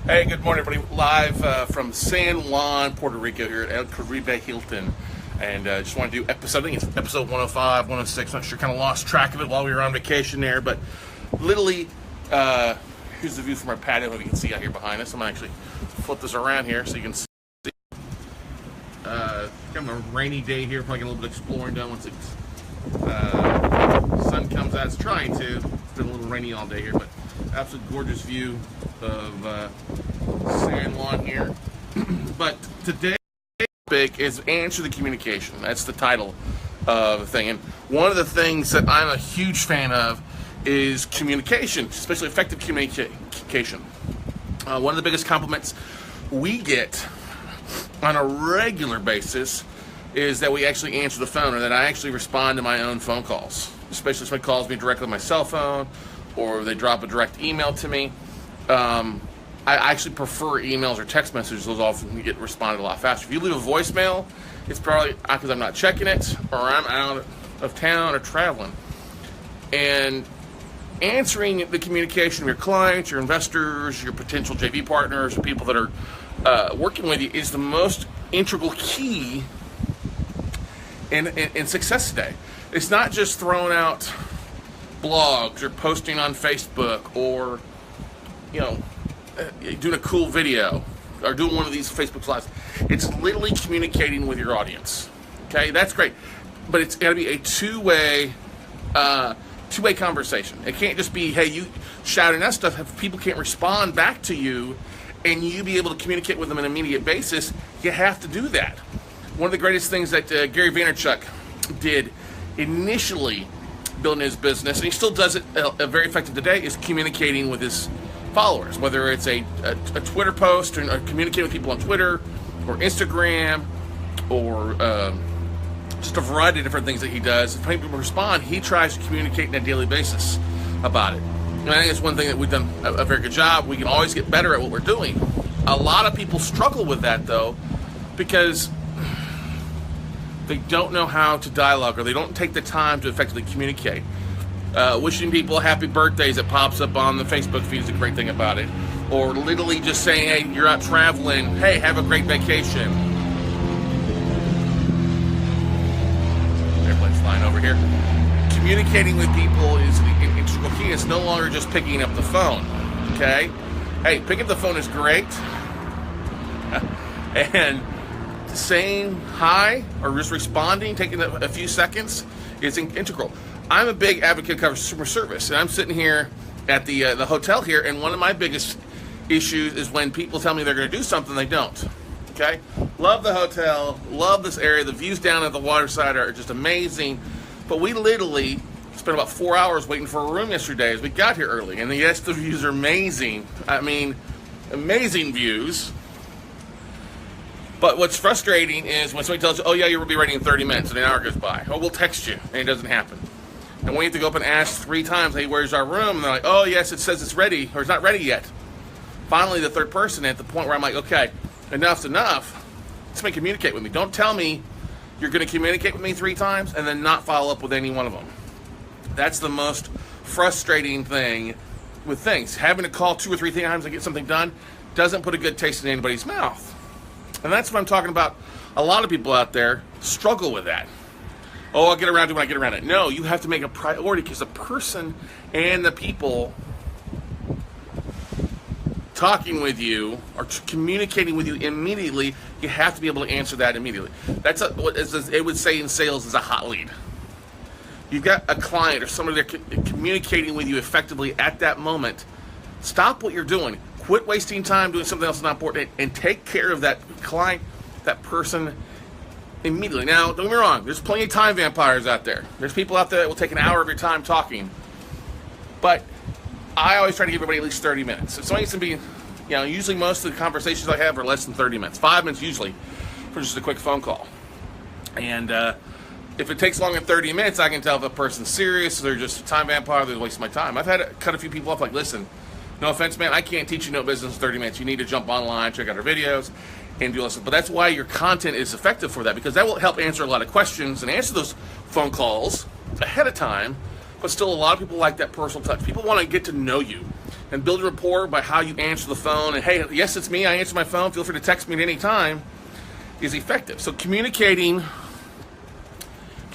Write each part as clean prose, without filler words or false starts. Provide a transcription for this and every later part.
Hey, good morning, everybody. Live from San Juan, Puerto Rico here at El Caribe Hilton. And just want to do episode, I think it's episode 105, 106. Not sure, kind of lost track of it while we were on vacation there. But literally, here's the view from our patio that you can see out here behind us. I'm going to actually flip this around here so you can see. Kind of a rainy day here. Probably get a little bit of exploring done once it's sun comes out. It's trying to. It's been a little rainy all day here, but absolute gorgeous view of San Juan here. But today's topic is answer the communication. That's the title of the thing. And one of the things that I'm a huge fan of is communication, especially effective communication. One of the biggest compliments we get on a regular basis is that we actually answer the phone, or that I actually respond to my own phone calls, especially if somebody calls me directly on my cell phone or they drop a direct email to me. I actually prefer emails or text messages. Those often get responded a lot faster. If you leave a voicemail, it's probably because I'm not checking it, or I'm out of town or traveling. And answering the communication of your clients, your investors, your potential JV partners, or people that are working with you is the most integral key in success today. It's not just throwing out blogs or posting on Facebook or, doing a cool video or doing one of these Facebook Lives. It's literally communicating with your audience. Okay, that's great, but it's got to be a two-way conversation. It can't just be, hey, you shouting that stuff. If people can't respond back to you and you be able to communicate with them on an immediate basis, you have to do that. One of the greatest things that Gary Vaynerchuk did initially building his business, and he still does it very effective today, is communicating with his followers, whether it's a Twitter post or communicating with people on Twitter or Instagram or just a variety of different things that he does. If people respond, he tries to communicate on a daily basis about it. And I think it's one thing that we've done a very good job. We can always get better at what we're doing. A lot of people struggle with that, though, because they don't know how to dialogue, or they don't take the time to effectively communicate. Wishing people happy birthdays that pops up on the Facebook feed is a great thing about it. Or literally just saying, hey, you're out traveling, hey, have a great vacation. Airplane's flying over here. Communicating with people is an integral key. It's no longer just picking up the phone, okay? Hey, picking up the phone is great. And saying hi or just responding, taking a few seconds, is integral. I'm a big advocate of customer service, and I'm sitting here at the hotel here, and one of my biggest issues is when people tell me they're going to do something, they don't. Okay? Love the hotel, love this area. The views down at the waterside are just amazing, but we literally spent about 4 hours waiting for a room yesterday as we got here early, and yes, the views are amazing. I mean, amazing views. But what's frustrating is when somebody tells you, oh yeah, you'll be ready in 30 minutes, and an hour goes by. Oh, we'll text you, and it doesn't happen. And we have to go up and ask 3 times, hey, where's our room? And they're like, oh yes, it says it's ready, or it's not ready yet. Finally, the third person, at the point where I'm like, okay, enough's enough. Somebody communicate with me. Don't tell me you're going to communicate with me 3 times and then not follow up with any one of them. That's the most frustrating thing with things. Having to call 2 or 3 times to get something done doesn't put a good taste in anybody's mouth. And that's what I'm talking about. A lot of people out there struggle with that. Oh, I'll get around to it when I get around to it. No, you have to make a priority, because the person and the people talking with you or communicating with you immediately, you have to be able to answer that immediately. That's what it would say in sales is a hot lead. You've got a client or somebody that's communicating with you effectively at that moment. Stop what you're doing. Quit wasting time doing something else that's not important, and take care of that client, that person, immediately. Now, don't get me wrong, there's plenty of time vampires out there. There's people out there that will take an hour of your time talking. But I always try to give everybody at least 30 minutes. If somebody's going to be, usually most of the conversations I have are less than 30 minutes. 5 minutes usually for just a quick phone call. And if it takes longer than 30 minutes, I can tell if a person's serious, or they're just a time vampire, they're wasting my time. I've had to cut a few people off, like, listen, no offense, man, I can't teach you no business in 30 minutes. You need to jump online, check out our videos, and do all this. But that's why your content is effective for that, because that will help answer a lot of questions and answer those phone calls ahead of time. But still, a lot of people like that personal touch. People want to get to know you. and build rapport by how you answer the phone. And hey, yes, it's me. I answer my phone. Feel free to text me at any time. Is effective. So communicating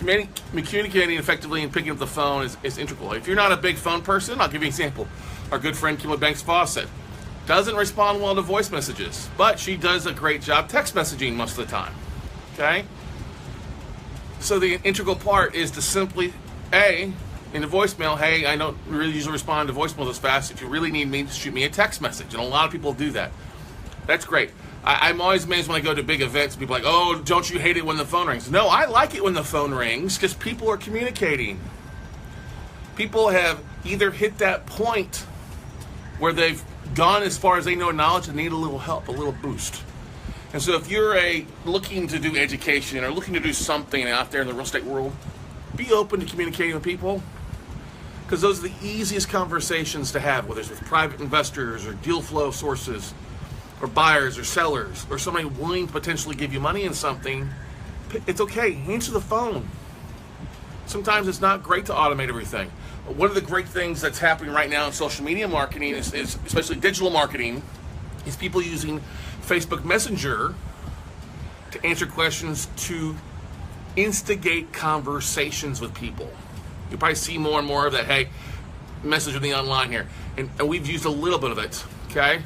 effectively and picking up the phone is integral. If you're not a big phone person, I'll give you an example. Our good friend Kimberly Banks Fawcett doesn't respond well to voice messages, but she does a great job text messaging most of the time. Okay? So the integral part is to simply, in the voicemail, hey, I don't really usually respond to voicemails as fast. If you really need me, shoot me a text message. And a lot of people do that. That's great. I'm always amazed when I go to big events, people are like, oh, don't you hate it when the phone rings? No, I like it when the phone rings because people are communicating. People have either hit that point where they've gone as far as they know knowledge and need a little help, a little boost. And so if you're looking to do education or looking to do something out there in the real estate world, be open to communicating with people, because those are the easiest conversations to have, whether it's with private investors or deal flow sources, or buyers or sellers, or somebody willing to potentially give you money in something. It's okay, answer the phone. Sometimes it's not great to automate everything. One of the great things that's happening right now in social media marketing is especially digital marketing, is people using Facebook Messenger to answer questions, to instigate conversations with people. You'll probably see more and more of that, hey, message with me online here. And we've used a little bit of it, okay?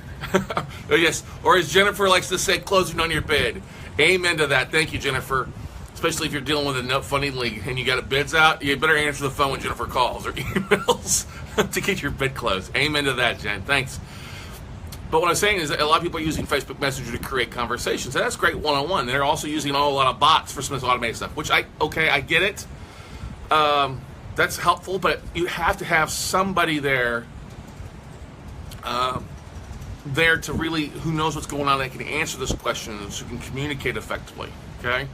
Oh, yes, or as Jennifer likes to say, closing on your bid. Amen to that. Thank you, Jennifer. Especially if you're dealing with a no funding league and you got bids out, you better answer the phone when Jennifer calls or emails to get your bid closed. Amen to that, Jen. Thanks. But what I'm saying is that a lot of people are using Facebook Messenger to create conversations. And that's great one-on-one. They're also using a lot of bots for some of this automated stuff, which I get it. That's helpful, but you have to have somebody there to really, who knows what's going on, that can answer those questions, who can communicate effectively, okay?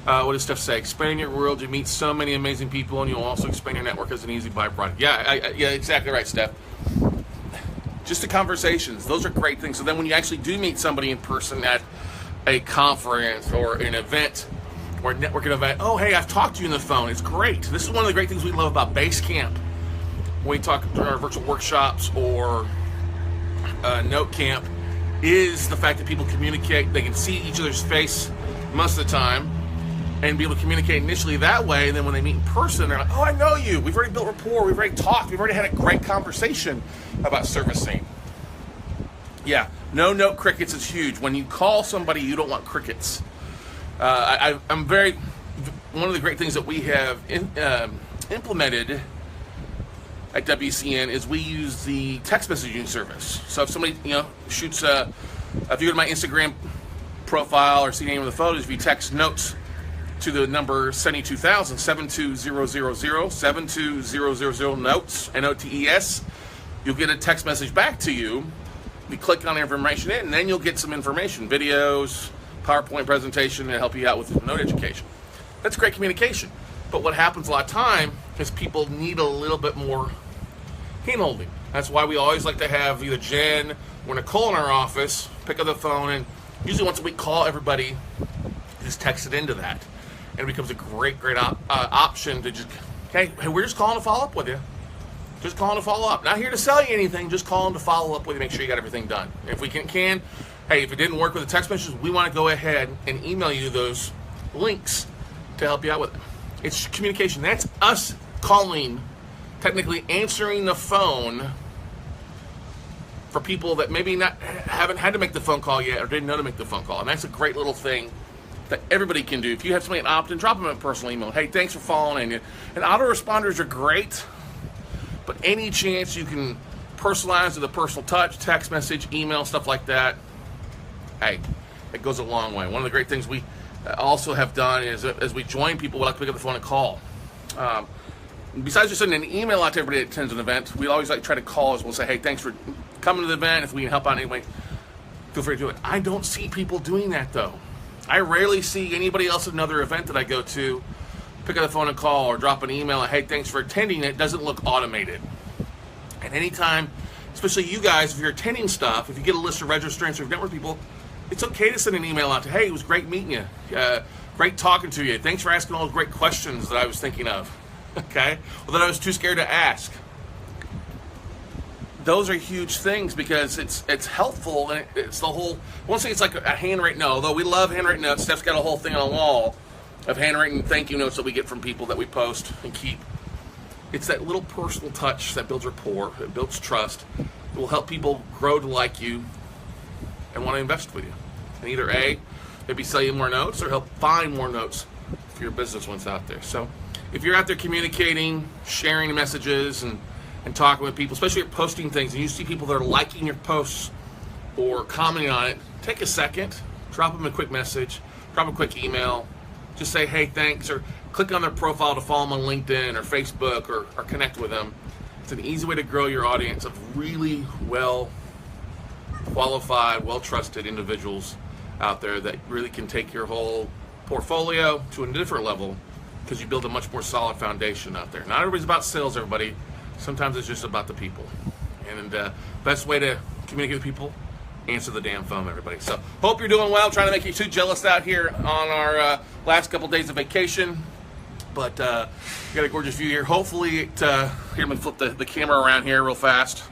What does Steph say? Expanding your world, you meet so many amazing people, and you'll also expand your network as an easy byproduct. Yeah, exactly right, Steph. Just the conversations, those are great things. So then when you actually do meet somebody in person at a conference or an event or a networking event, oh, hey, I've talked to you on the phone. It's great. This is one of the great things we love about Basecamp. When we talk during our virtual workshops or Note Camp, is the fact that people communicate. They can see each other's face most of the time and be able to communicate initially that way. And then when they meet in person, they're like, oh, I know you. We've already built rapport. We've already talked. We've already had a great conversation about servicing. Yeah, no note crickets is huge. When you call somebody, you don't want crickets. I'm very, one of the great things that we have implemented at WCN is we use the text messaging service. So if somebody shoots if you go to my Instagram profile or see the name of the photos, if you text notes to the number 72000 72000 notes, NOTES, you'll get a text message back to you. You click on the information in, and then you'll get some information, videos, PowerPoint presentation to help you out with note education. That's great communication. But what happens a lot of time is people need a little bit more hand-holding. That's why we always like to have either Jen or Nicole in our office pick up the phone, and usually once a week call everybody, just text it into that. And it becomes a great option to just, hey, we're just calling to follow up with you. Just calling to follow up. Not here to sell you anything, just calling to follow up with you, make sure you got everything done. If we can, hey, if it didn't work with the text messages, we want to go ahead and email you those links to help you out with it. It's communication. That's us calling, technically answering the phone for people that maybe haven't had to make the phone call yet or didn't know to make the phone call. And that's a great little thing that everybody can do. If you have somebody opt in, drop them a personal email. Hey, thanks for following in. And autoresponders are great, but any chance you can personalize with a personal touch, text message, email, stuff like that, hey, it goes a long way. One of the great things we also have done is as we join people, we like to pick up the phone and call. Besides just sending an email out to everybody that attends an event, we always like to try to call as well, say, hey, thanks for coming to the event. If we can help out in any way, feel free to do it. I don't see people doing that, though. I rarely see anybody else at another event that I go to pick up the phone and call or drop an email and, hey, thanks for attending. It doesn't look automated. And anytime, especially you guys, if you're attending stuff, if you get a list of registrants or network people, it's okay to send an email out to, hey, it was great meeting you. Great talking to you. Thanks for asking all those great questions that I was thinking of. Okay? Or that I was too scared to ask. those are huge things because it's helpful, and it's the whole. I won't say it's like a handwritten note, although we love handwritten notes. Steph's got a whole thing on the wall of handwritten thank you notes that we get from people that we post and keep. It's that little personal touch that builds rapport, it builds trust. It will help people grow to like you and want to invest with you. And either A, maybe sell you more notes, or help find more notes for your business once out there. So if you're out there communicating, sharing messages, and talking with people, especially if you're posting things and you see people that are liking your posts or commenting on it, take a second, drop them a quick message, drop a quick email, just say, hey, thanks, or click on their profile to follow them on LinkedIn or Facebook, or connect with them. It's an easy way to grow your audience of really well qualified, well-trusted individuals out there that really can take your whole portfolio to a different level because you build a much more solid foundation out there. Not everybody's about sales, everybody. Sometimes it's just about the people. And best way to communicate with people, answer the damn phone, everybody. So hope you're doing well. Trying to make you too jealous out here on our last couple days of vacation. But we got a gorgeous view here. Hopefully, here, I'm going to flip the camera around here real fast.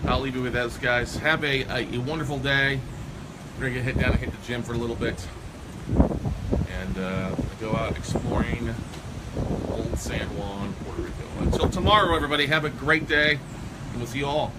I'll leave you with those, guys. Have a wonderful day. We're going to head down and hit the gym for a little bit. And go out exploring Old San Juan, Puerto Rico. Until tomorrow, everybody, have a great day. And we'll see you all